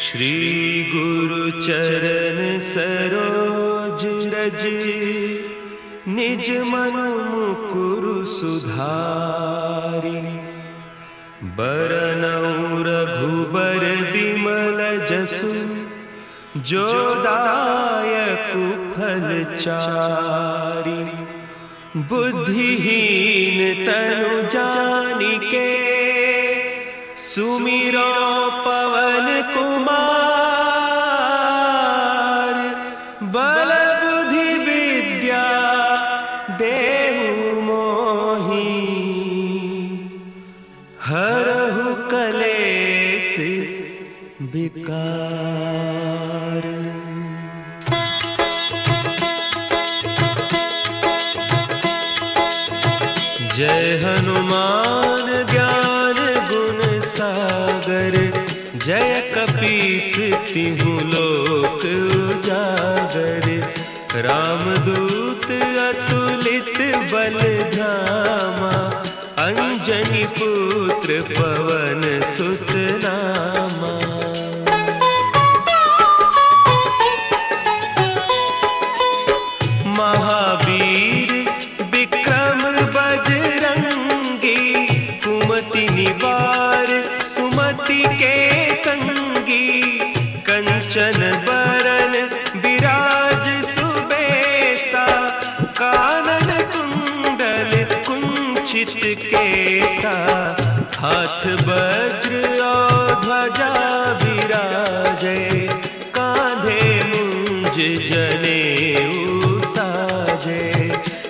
श्री गुरु चरण सरोज रज, निज मन मुकुरु सुधारि। बरनउँ रघुबर बिमल जसु, जो दायकु फल चारि। बुद्धिहीन तनु जानिके, सुमिरो पवन कुमार। बल बुद्धि विद्या देहु मोहि, हरहु कलेस विकार। जय हनुमान ज्ञान गुण सागर, जय कपीस तिहु लोक उजागर। रामदूत अतुलित बल धामा, अंजनी पुत्र पवन सुत नामा। महावीर विक्रम बजरंगी, कुमति निवार सुमति के संगी। कंचन बरन विराज सुबेसा, कानन कुंडल कुंचित केसा। हाथ वज्र और ध्वजा विराजे, कांधे मुंज जनेऊ साजे।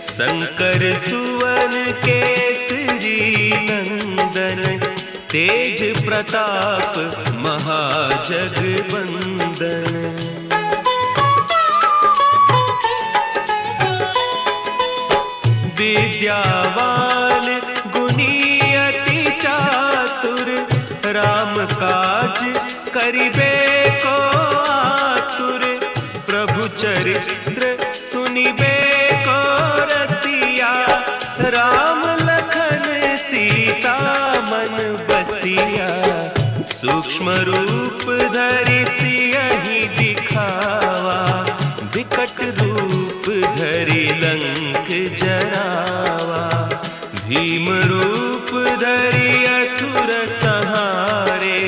शंकर सुवन केसरी नंदन, तेज प्रताप महाजगवंदन। विद्यावान गुणी अति चातुर, राम काज करिबे को आतुर। प्रभु चरित्र सुनिबे को रसिया, राम लखन सीता मन बसिया। सूक्ष्म रूप धरि सियहि दिखावा, विकट रूप धरि लंक जरावा। भीम रूप धरि असुर संहारे,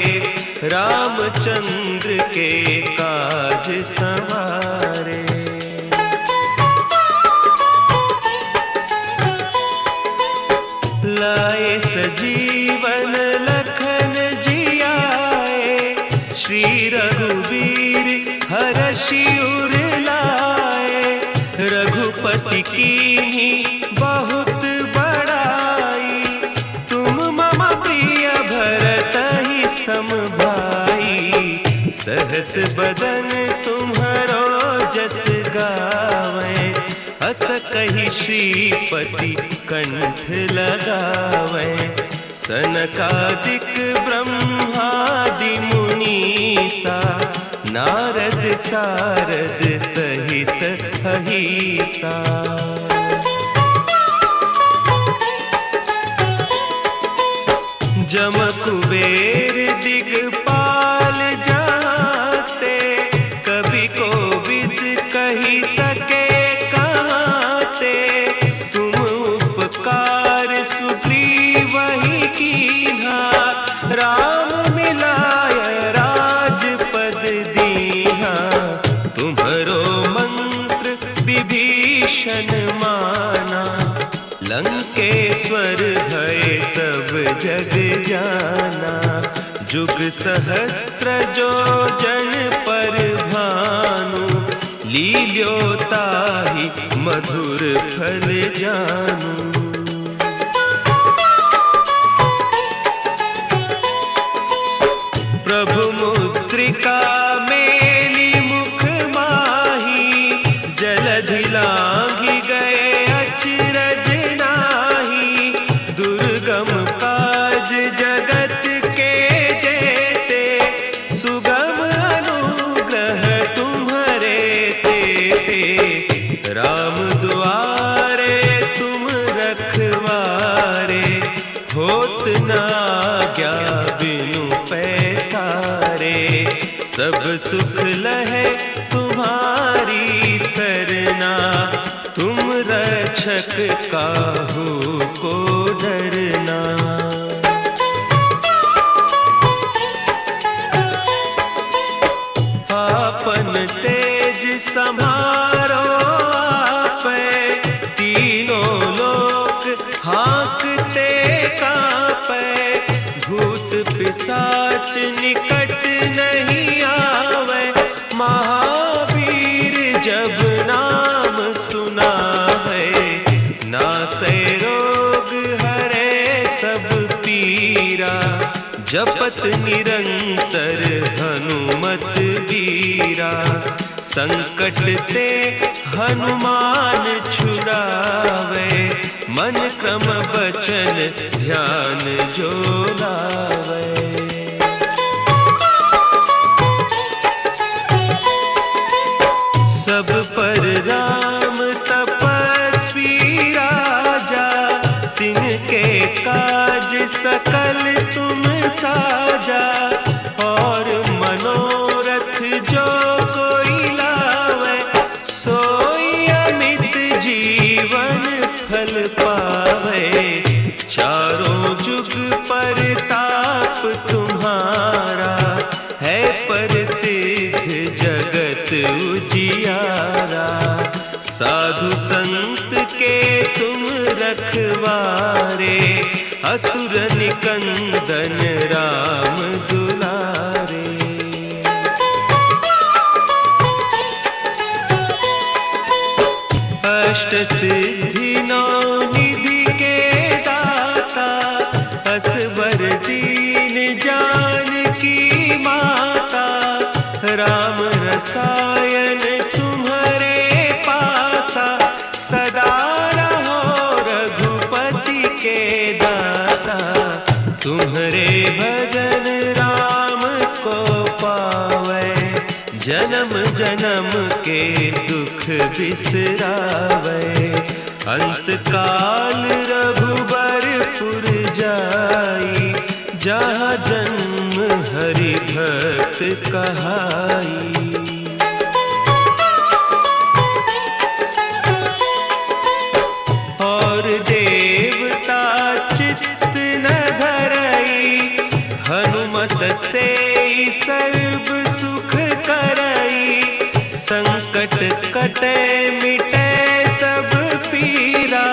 रामचंद्र के काज संवारे। लाए सजीवन लखन जियाए, श्री रघुवीर हरषि उर लाए। रघुपति कीन्ही बहुत बड़ाई, तुम मम प्रिय भरतहि सम भाई। सहस बदन तुम्हरो जस गावें, हस कहि श्रीपति कंठ लगावें। सनकादिक ब्रह्मादि मुनीसा, नारद सारद सहित अहीसा। जम कुबेर दिगपाल जाते, कवि कोविद कहि सके कहते। तुम उपकार सुग्रीवहि कीन्हा, राम मिलाय राजपद दीन्हा। तुम्हरो मंत्र विभीषण माना, लंकेश्वर भय सब जग जाना। जुग सहस्त्र जो जन पर भानु, लील्योताहि मधुर फल जानू। प्रभु मुद्रिका मेली मुख माही, जलधि लांघि गए अचरज नाही। दुर्गम काज जगत के जेते, सुगम अनुग्रह तुम्हरे तेते। राम दुआरे तुम रख सब सुख लहे तुम्हारी सरना, तुम रक्षक काहू को डरना। आपन तेज संभारो आपे, तीनों लोक हाँकते कांपे। भूत पिशाच निकट नहीं आवे, महावीर जब नाम सुनावे। नासै रोग हरे सब पीरा, जपत निरंतर हनुमत बीरा। संकट ते हनुमान छुड़ावे, मन क्रम बचन ध्यान जो लावे। सब पर राम तपस्वी राजा, तिनके काज सकल तुम साजा। और मनोरथ जो कोई लावे, सोई अमित जीवन फल पावे। चारों जुग परताप तुम्हारा, है प्रसिद्ध जगत उजियारा। साधु संत के तुम रखवारे, असुर निकंदन राम दुलारे। अष्ट सिद्धि नौ निधि के दाता, असवर दीन जानकी माता। राम रसायन तुम्हारे पासा, सदा रहो रघुपति के दासा। तुम्हारे भजन राम को पावे, जन्म जन्म के दुख बिसरावे। अंत काल रघुबरपुर जाई, जहाँ जन्म हरि भक्त कहाई। और देवता चित्त न धरई, हनुमत से सर्व सुख करई। संकट कटे मिटे सब पीरा,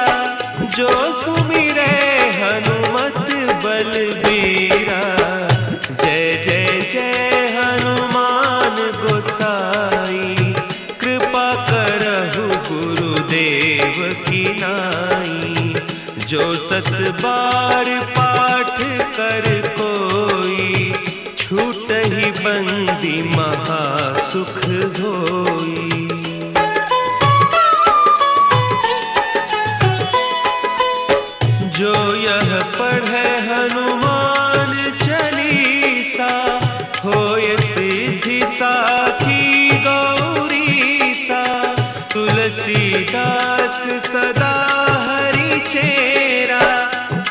जो सुमिरे हनुमत बलबीरा। जय जय जय हनुमान गोसाई, कृपा करहु गुरुदेव की नाई। जो सत बार पाठ कर कोई, छूटहि बंदी महासुख होई। जो यह पढ़े हनुमान चालीसा, होय सिद्धि साखी गौरीसा। तुलसीदास सदा हरि चेरा,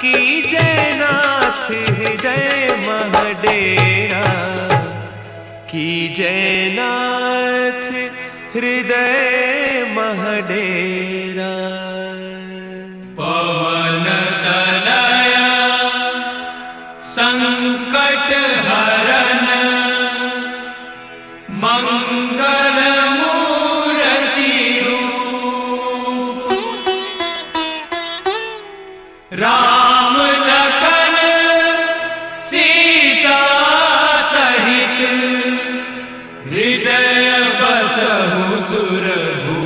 की जय नाथ हृदय महडेरा। की जय नाथ हृदय महडेरा। पवन तनया संकट हरन, मंगल मूर्ति रूप। राम लखन सीता सहित, हृदय बसहु सुरभूप।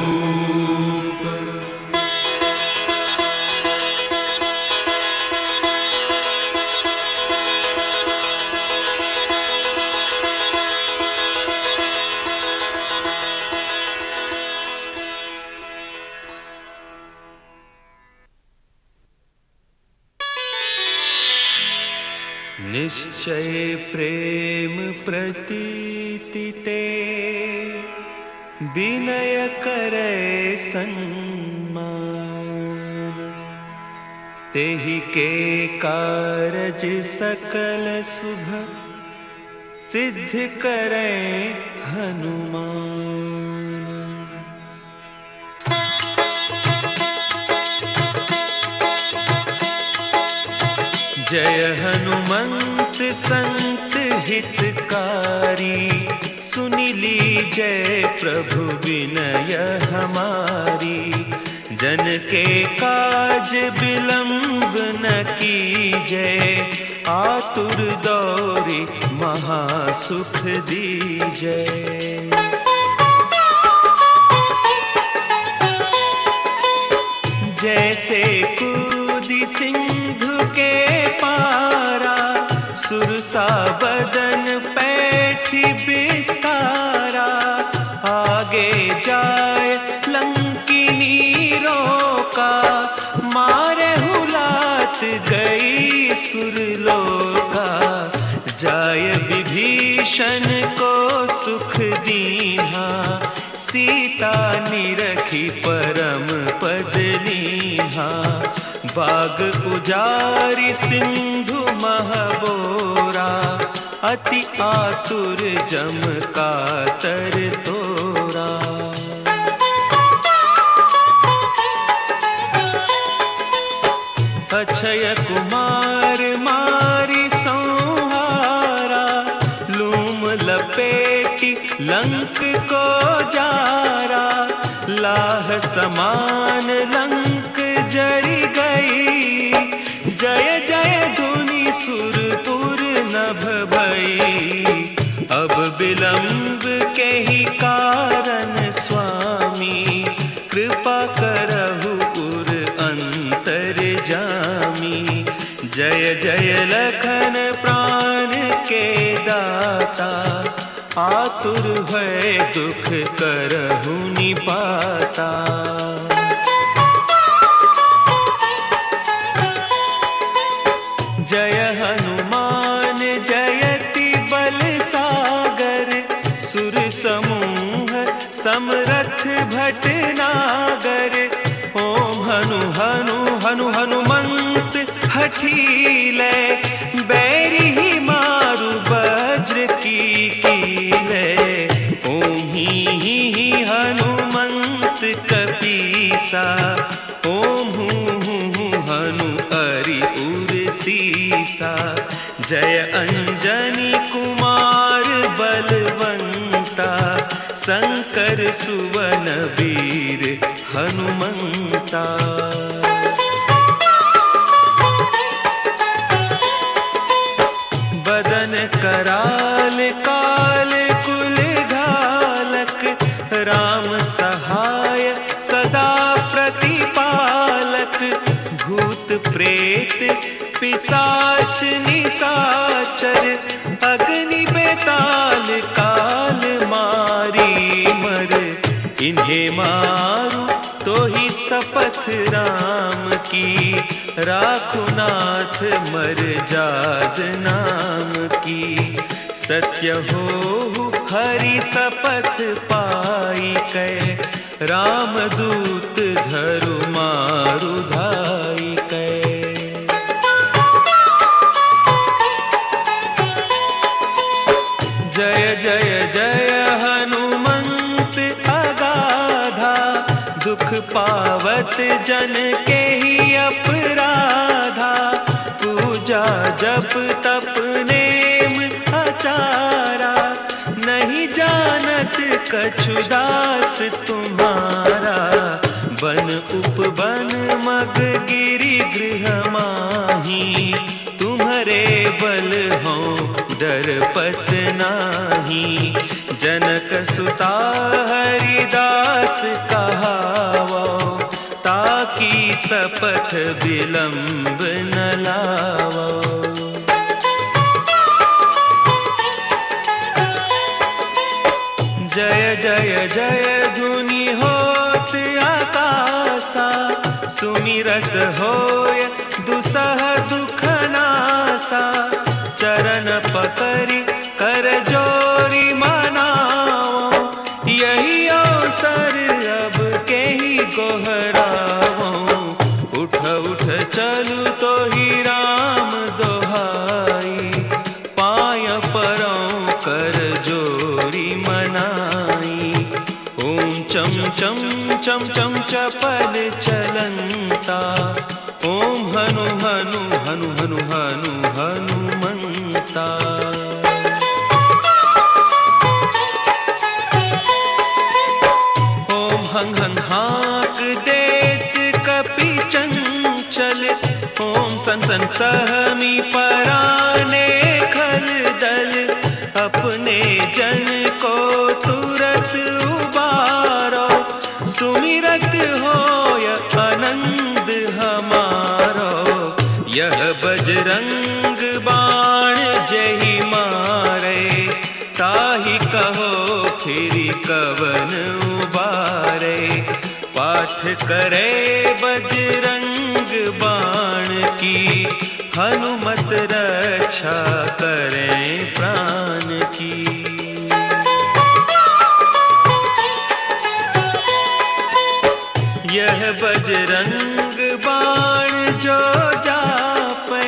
निश्चय प्रेम प्रतीति ते, विनय करे सन्मान। तेहि के कारज सकल शुभ, सिद्ध करें हनुमान। जय हनुमंत संत हितकारी, सुनि लीजय प्रभु विनय हमारी। जन के काज विलंब न कीजय, आतुर दौरी महासुख दीजय। जैसे कूदी सिंधु के पारा, सुरसा बदन पैठी बिस्तारा। आगे जाए लंकिनी रोका, मारे हुलात गई सुरलोका। जाय विभीषण को सुख दीन्हा, सीता निरखी परम पद लीन्हा। बाग उजारि सिंधु महबोरा, अति आतुर जम कातर तोरा। अक्षय कुमार मारी संहारा, लूम लपेटी लंक को जारा। लाह समान लंक जरि गई, जय जय धुनि सुरपुर नभ भई। अब विलंब के ही कारण स्वामी, कृपा करहु उर अंतर जामी। जय जय लखन प्राण के दाता, आतुर भय दुख करहु निपाता। जय हनुमान जयति बल सागर, सुर समूह समरथ भटनागर। ओम हनु हनु हनु हनुमंत हठीले, बैरी ही मारु वज्र की कीले। ओम ही हनुमंत कपीसा, ओम हूँ हनु अरि उर सीसा। जय अंजनी कुमार बलवंता, शंकर सुवन वीर हनुमंता। बदन कराल काल कुल घालक, राम सहाय सदा प्रतिपालक। भूत प्रेत पिशाच निशाचर, अग्नि बेताल काल मारी मर। इन्हें मारू तो ही शपथ राम की, राखु नाथ मर जाद नाम की। सत्य हो हरि शपथ पाई कै, रामदूत धरु मारु धाई कै। जय जय जय हनुमंत अगाधा, दुख पावत जन के ही अपराधा। पूजा जप तप नेम आचारा, नहीं जानत कछु दास तुम्हारा। बन उपवन मग गिरि गृह माही, तुम्हारे बल हो डरपत नाही। जनक सुता हरिदास कहावो, ताकि शपथ विलंब न लावो। जय जय जय धुनि होत आकाशा, सुमिरत होय दुसह दुख नासा। चरण पकड़ि कर जोरी मनाओ, यही अवसर अब के ही गोहराओ। उठ उठ चलू तो ही राम दोहाई, पाय परों चम चम चपल चलंता, ओम हनु हनु हनु हनु हनु हनुमंता। ओम हंग हंग हाक देत कपि चंचल, ओम सन सन सहमी पराने खल दल, अपने जन को तुरत उबारो, सुमिरत होय आनंद हमारो। यह बजरंग बाण जहि मारे, ताहि कहो फिर कवन उबारे। पाठ करे बजरंग बाण की, हनुमत रक्षा करें प्राण की। यह बजरंग बाण जो जापे,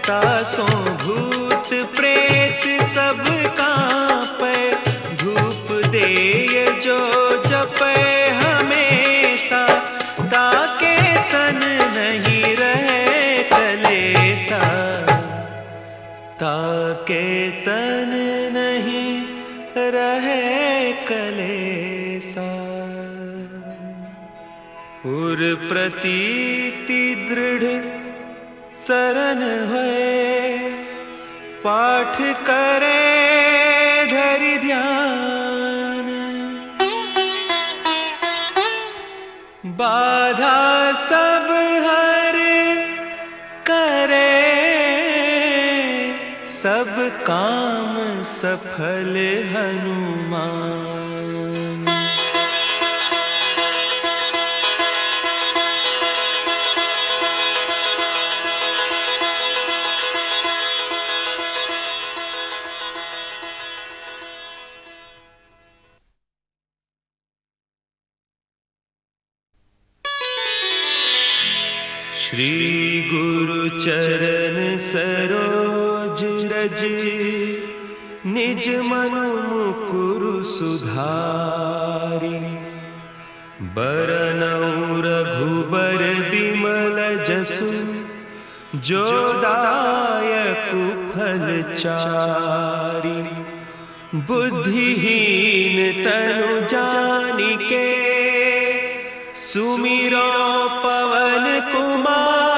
तासों भूत प्रेत सब कांपे। धूप देय जो जपे हमेशा, ताके तन नहीं रहे कलेसा, ताके तन नहीं रहे कलेसा। उर प्रतीति दृढ़ शरण है, पाठ करे धरि ध्यान। बाधा सब हर करे, सब काम सफल हनुमान। श्री गुरु चरण सरोज रज, निज मन मुकुरु सुधारि। बरनउँ रघुबर बिमल जसु, जो दायकु फल चारि। बुद्धिहीन तनु जानिके, सुमिरो पवन कुमार।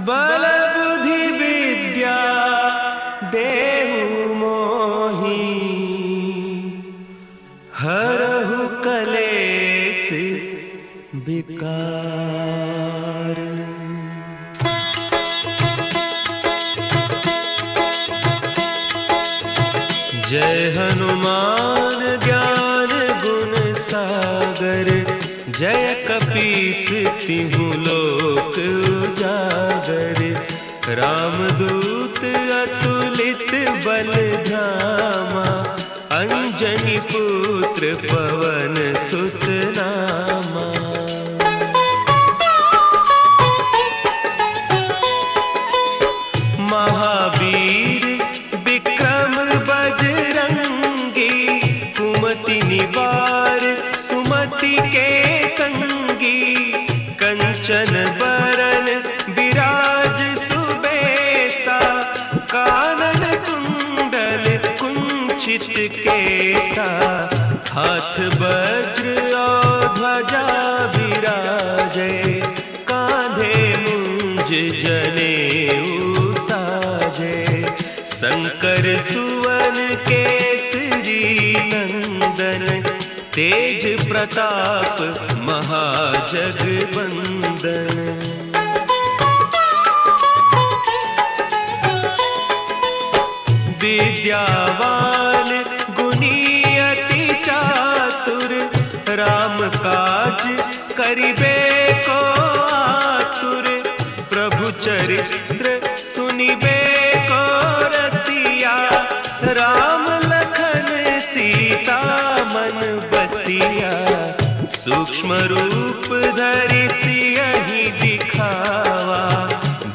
बल बुद्धि विद्या देहु मोहि, हरहु कलेस विकार। जय हनुमान ज्ञान गुण सागर, जय कपीस तिहु लोक उजागर। रामदूत अतुलित बल धामा, अंजनी पुत्र पवन सुत नामा। महावीर विक्रम बजरंगी, कुमति निवार सुमति के संगी। कंचन बरन विराज सुबेसा, कानन कुंडल कुंचित केसा। हाथ वज्र और ध्वजा विराजे, कांधे मुंज जनेऊ साजे। शंकर सुवन केसरी नंदन, तेज प्रताप महाजगबंदन। विद्यावान गुणी अति चातुर, राम काज करिबे को आतुर। प्रभु चरित्र सुनिबे को रसिया, राम लखन सीता मन बसिया। सूक्ष्म रूप धरि सियहि दिखावा,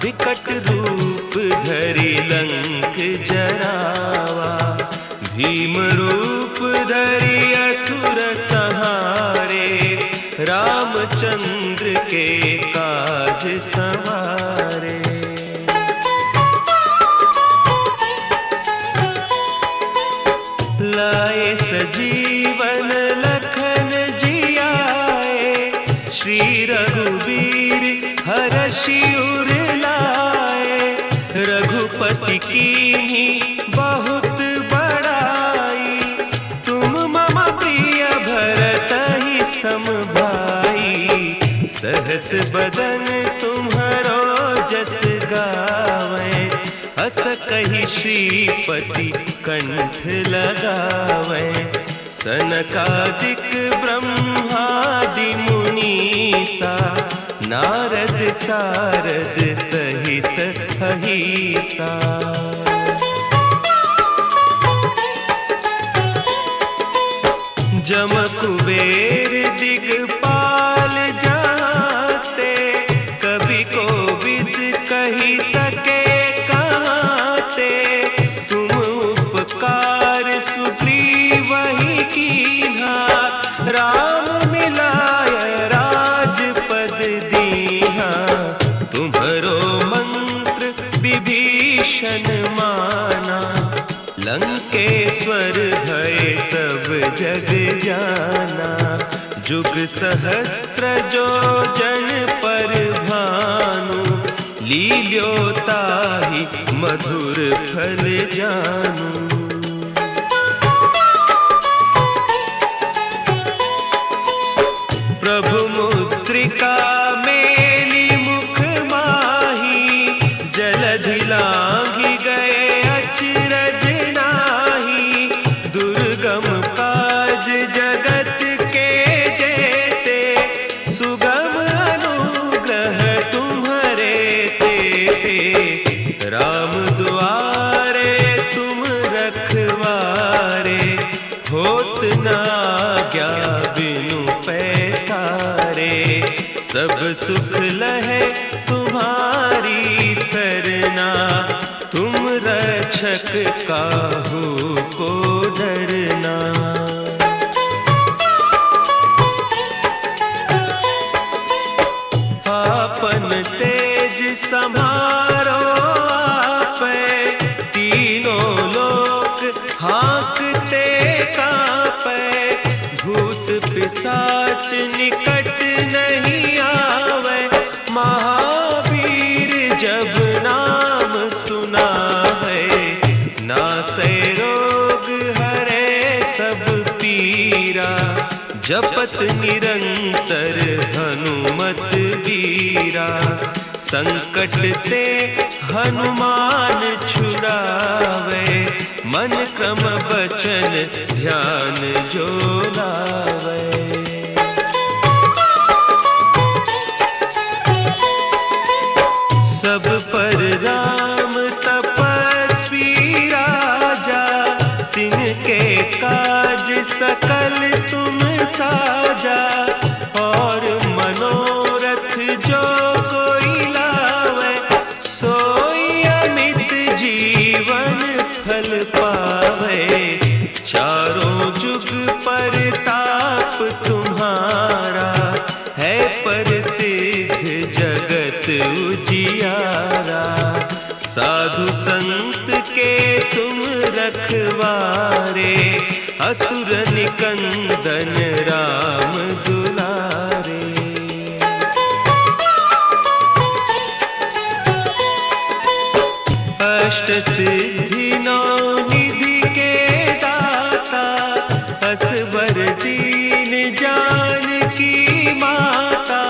विकट रूप धरि लंक जरावा। भीम रूप धरि असुर संहारे, रामचंद्र के काज संवारे। लाए सजीवन लखन जियाए, श्री रघुवीर हरषि उर लाए। रघुपति कीन्ही बहुत बड़ाई, तुम मम प्रिय भरतहि सम भाई। सहस बदन तुम्हरो जस गावें, हस कहि श्रीपति कंठ लगावें। सनकादिक ब्रह्मादि मुनीसा, नारद सारद सहित अहिसा। जम कुबेर दिगपाल जाते, कवि कोविद कहि सके कहते। तुम उपकार सुग्रीवहि कीन्हा, राम मिलाय राजपद दीन्हा। तुम्हरो मंत्र विभीषण माना, लंकेश्वर भय सब जग जाना। जुग सहस्त्र जो जन पर भानु, लील्योताहि मधुर फल जानू। प्रभु मुद्रिका मेली मुख माही, जलधि लांघि गए अचरज नाही। दुर्गम काज जगत के जेते, सुगम अनुग्रह तुम्हरे तेते। राम दुआरे तुम रखवारे, होत न आज्ञा बिनु पैसारे। सब सुख लहे तुम्हारी सरना, तुम रक्षक काहू को डरना। आपन तेज समारो आपै, तीनों लोक हाँकते कांपै। भूत पिशाच निकट नहीं आवे, महावीर जब नाम सुनावे। नासै रोग हरे सब पीरा, जपत निरंतर हनुमत बीरा। संकट ते हनुमान छुड़ावे, मन क्रम बचन ध्यान जो लावे। सब पर राम तपस्वी राजा, तिनके काज सकल तुम साजा। और मनोरथ जो कोई लावे, सोई अमित जीवन फल पावे। चारों जुग परताप तुम्हारा, है प्रसिद्ध जगत उजियारा। साधु संत के तुम रखवारे, असुर निकंदन राम दुलारे। अष्ट सिद्धि नौ निधि के दाता, असवर दीन जानकी माता।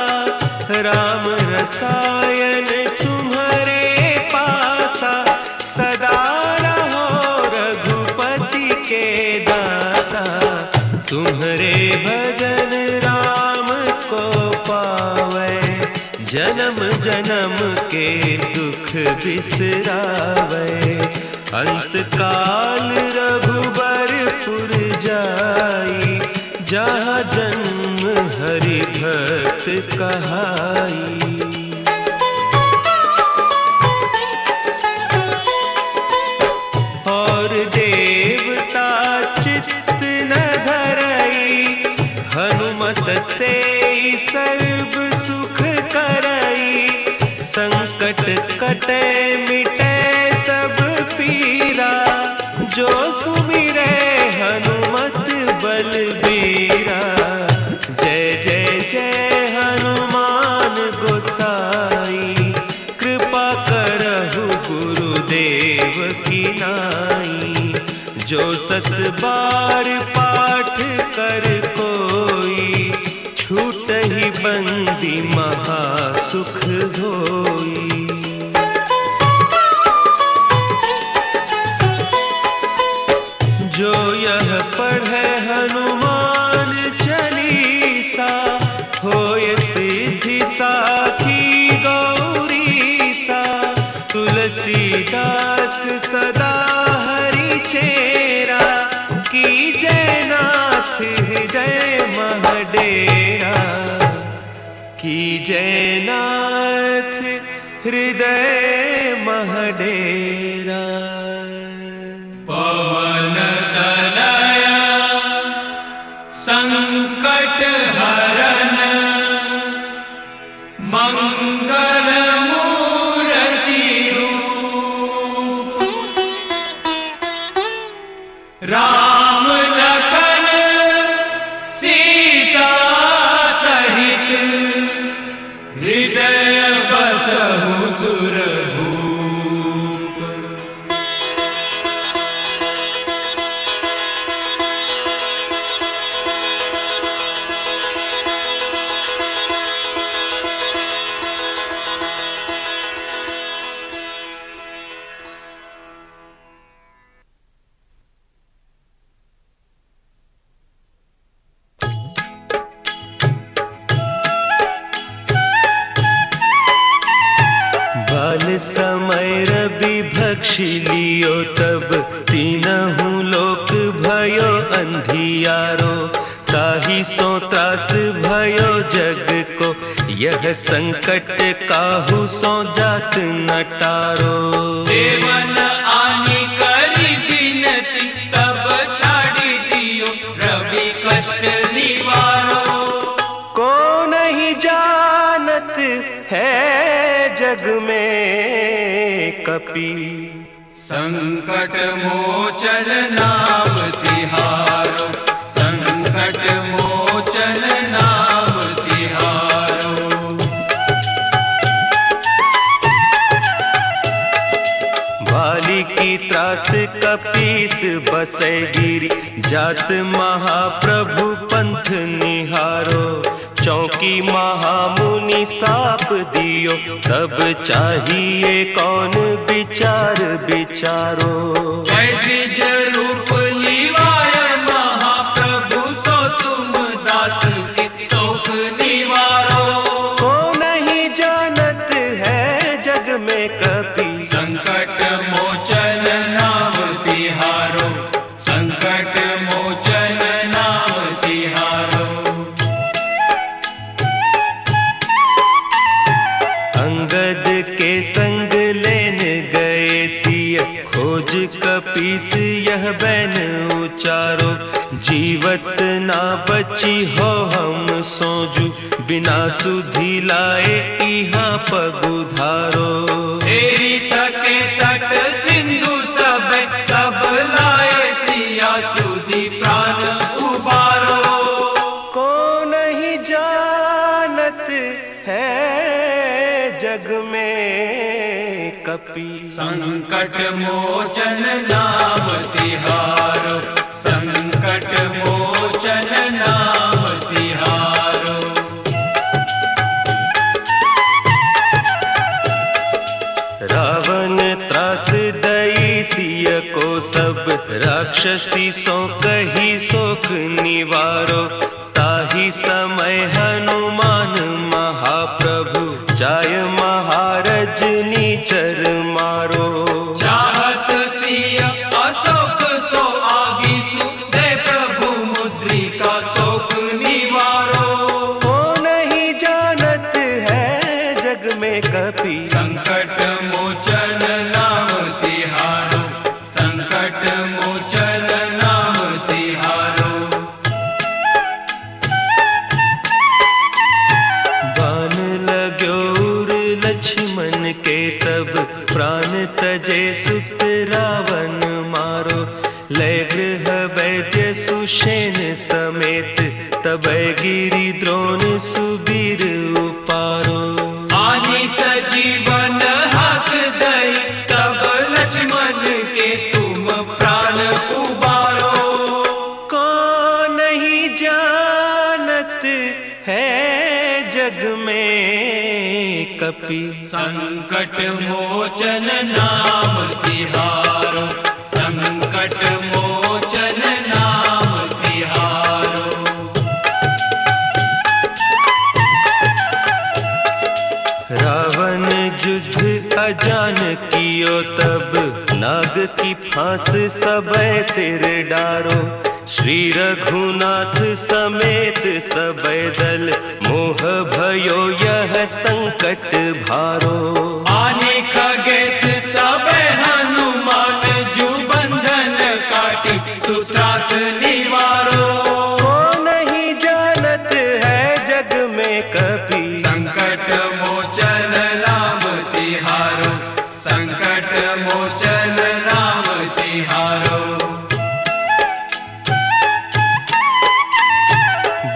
राम रसायन तुम्हारे पासा, सदा रहो रघुपति के दासा। तुम्हारे भजन राम को पावे, जन्म जन्म के दुख बिसरावे। अंत काल रघुबरपुर जाई, जहाँ जन्म हरि भक्त कहाई। और देवता चित्त न से सर्व सुख करई, संकट कटे मिटे सब पीरा, जो सुमिरे हनुमत बलबीरा। जय जय जय हनुमान गोसाई, कृपा करहु गुरुदेव की नाई। जो सत बार पाठ कर कोई, छूटहि बंदी महासुख होई। जो यह पढ़े हनुमान चालीसा, होय सिद्धि साखी गौरीसा। तुलसीदास सदा हरि चेरा, की जयनाथ हृदय महडेरा। की जयनाथ हृदय महडेरा। पवन तनया संकट हरन, मंगल मूर्ति रूप। राम लखन सीता सहित, हृदय बसहु सुरभूप। बाल समय रवि भक्षि लियो, तब तीनहु लोक भयो अंधियारो। ताहि सो त्रास भयो जग को, यह संकट काहू सो जात न टारो। देवन आनी करी बिनती, तब छाड़ी दियो रवि कष्ट निवारो। को नहीं जानत है जग में कपि, संकट मोचन नाम तिहारो। संकट मोचन नाम तिहारो। बाली की त्रास कपीस बसै गिरी, जात महाप्रभु पंथ निहारो। चौकी महामुनि साप दियो, तब चाहिए कौन विचार विचारो। जय द्विज रूप लिवाय महाप्रभु, सो तुम दास के शोक निवारो। को नहीं जानत है जग में कपि, संकट मोचन नाम तिहारो। संकट मोचन नाम तिहारो। अंगद के संग लेन गए सिय, खोज कपीस यह बैन उचारो। जीवत ना बची हो हम सोजू, बिना सुधि लाए इहाँ पगुधारो। तेरी थके तट सिंधु सब, तब लाए सिया सुधि प्राण उबारो। को नहीं जानत है जग में कपि, संकट मोचन नाम तिहारो। संकट मोचन नाम तिहारो। रावण त्रास दई सिय को, सब राक्षसी सो कही सोख निवारो। ताहि समय हनुमान महाप्रभु, जाय महारज नीचर मारो। चाहत सिय अशोक सो आगीसु, दे प्रभु मुद्रिका शोक निवारो। को नहीं जानत है जग में कपि, संकट मोचन नाम तिहारो। संकट मोचन नाम तिहारो। प्राण तजे सुत रावण मारो, लय गृह वैद्य सुषेण समेत, तबै गिरि द्रोण सुबीर उपारो। आनी सजीवन हाथ दई, तब लक्ष्मण के तुम प्राण उबारो। कौन नहीं जानत है जग में कपि, संकट मोचन नाम तिहारो, संकट मोचन नाम तिहारो। रावण युद्ध अजान कियो तब, नाग की फांस सबै सिर डारो। श्री रघुनाथ समेत सबै दल, मोह भयो यह संकट भारो। आने खगेश तबे हनुमान, जु बंधन काटी सुत्रास निवारो। को नहीं जानत है जग में कपि, संकट मोचन नाम तिहारो, संकट मोचन नाम तिहारो।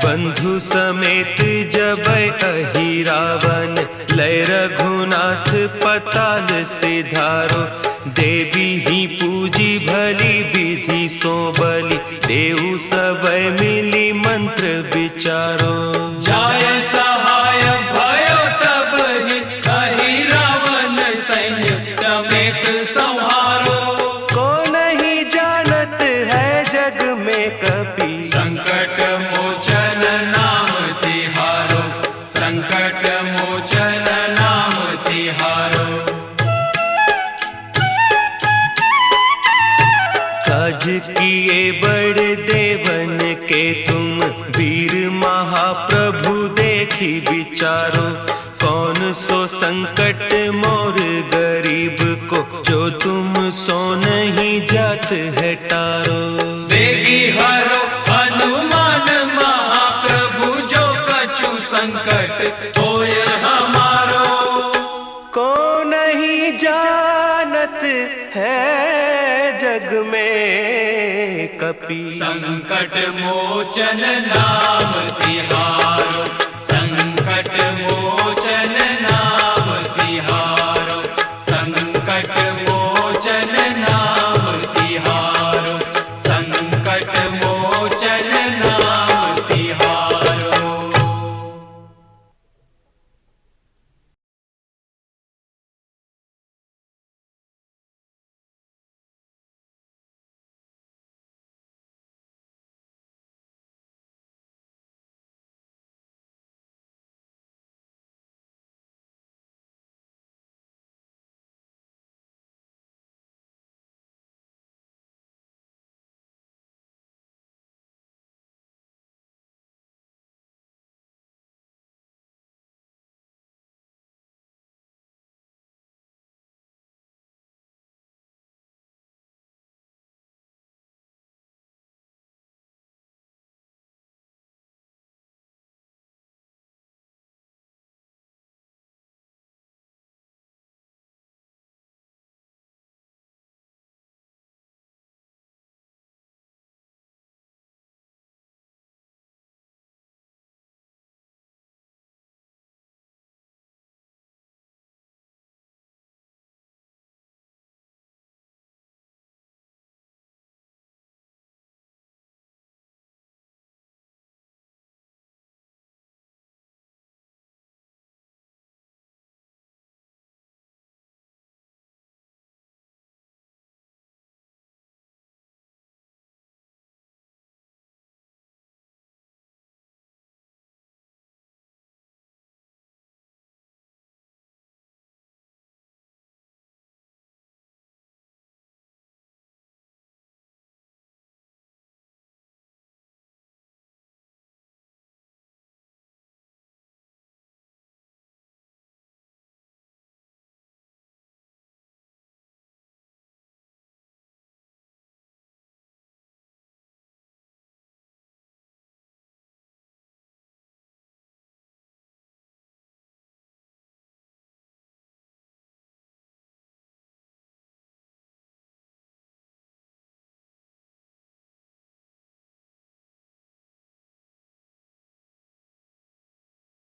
बंधु समेत जबै अहि रावण, लय रघुनाथ पताल सिधारो। देवी ही पूजी भली विधि सो बलि, देहु सबै मिली मंत्र विचारो। जाय सहाय भयो तब ही, अहि रावण सैन्य समेत संहारो। को नहीं जानत है जग में कपि, संकट मोचन नाम तिहारो, संकट मोचन नाम तिहारो। काज किए बड़ देवन के तुम, वीर महाप्रभु देखी विचारो। कौन सो संकट मोर गरीब को, जो तुम सो नहीं जात है टारो। बेगी हरो हनुमान महाप्रभु, जो कछु संकट होय हमारो। को नहीं जानत है जग में कपि, संकट मोचन नाम तिहारो, संकट मोचन